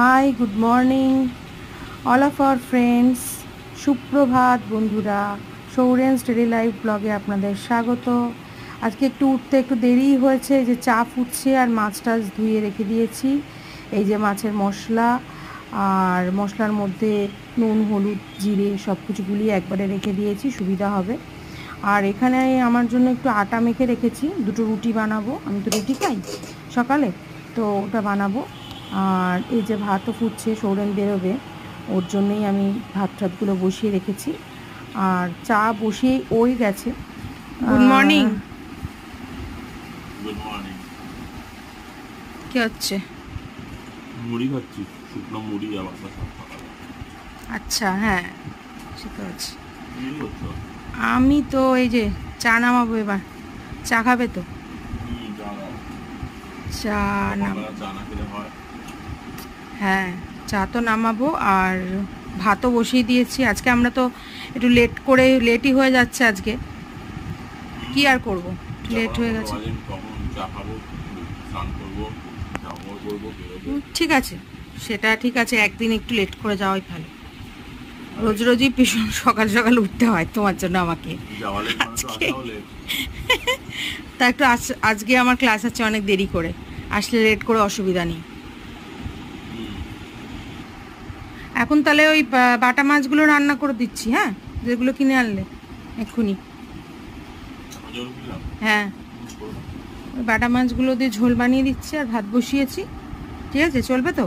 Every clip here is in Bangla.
High, good morning all of our friends. সুপ্রভাত বন্ধুরা, সৌরেন্স ডেলি লাইফ ব্লগে আপনাদের স্বাগত। আজকে একটু উঠতে একটু দেরি হয়েছে, যে চা ফুটছে আর মাছ টাছ ধুয়ে রেখে দিয়েছি। এই যে মাছের মশলা, আর মশলার মধ্যে নুন, হলুদ, জিরে সব কিছু গুলিয়ে একবারে রেখে দিয়েছি, সুবিধা হবে। আর এখানে আমার জন্য একটু আটা মেখে রেখেছি, দুটো রুটি বানাবো। আমি তো রুটি খাই সকালে, তো ওটা বানাবো। আর এই যে ভাতও ফুটছে, সৌরেন বেরোবে, ওর জন্যই আমি ভাত টাতগুলো বসিয়ে রেখেছি। আর চা বসিয়ে ওই গেছে। Good morning. Good morning. কি হচ্ছে? মুড়ি খাচ্ছি, শুকনো মুড়ি আবার। আচ্ছা, হ্যাঁ ঠিক আছে। কি করছো? আমি তো এই যে চা নামাবো এবার। চা খাবে তো? চা নাম চা না খেলে হয়? হ্যাঁ, চা তো নামাবো। আর ভাতও বসিয়ে দিয়েছি। আজকে আমরা তো একটু লেটই হয়ে যাচ্ছে আজকে। কি আর করব, লেট হয়ে গেছে। তখন চা খাবো, স্নান করবো, জামা করবো, বেরোবো। ঠিক আছে, সেটা ঠিক আছে, একদিন একটু লেট করে যাওয়াই ভালো। রোজ রোজই ভীষণ সকাল সকাল উঠতে হয় তোমার জন্য আমাকে। আজকে তা একটু আজকে আমার ক্লাস আছে অনেক দেরি করে, আসলে লেট করে অসুবিধা নেই। এখন তাহলে ওই বাটা মাছগুলো রান্না করে দিচ্ছি, হ্যাঁ, যেগুলো কিনে আনলে এক্ষুনি। হ্যাঁ, ওই বাটা মাছগুলো দিয়ে ঝোল বানিয়ে দিচ্ছি, আর ভাত বসিয়েছি। ঠিক আছে, চলবে তো?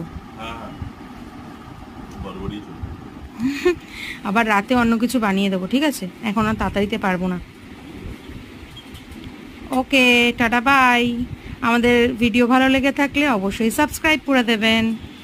আবার রাতে অন্য কিছু বানিয়ে দেবো, ঠিক আছে? এখন আর তাড়াতাড়িতে পারবো না। ওকে, টাটা, বাই। আমাদের ভিডিও ভালো লেগে থাকলে অবশ্যই সাবস্ক্রাইব করে দেবেন।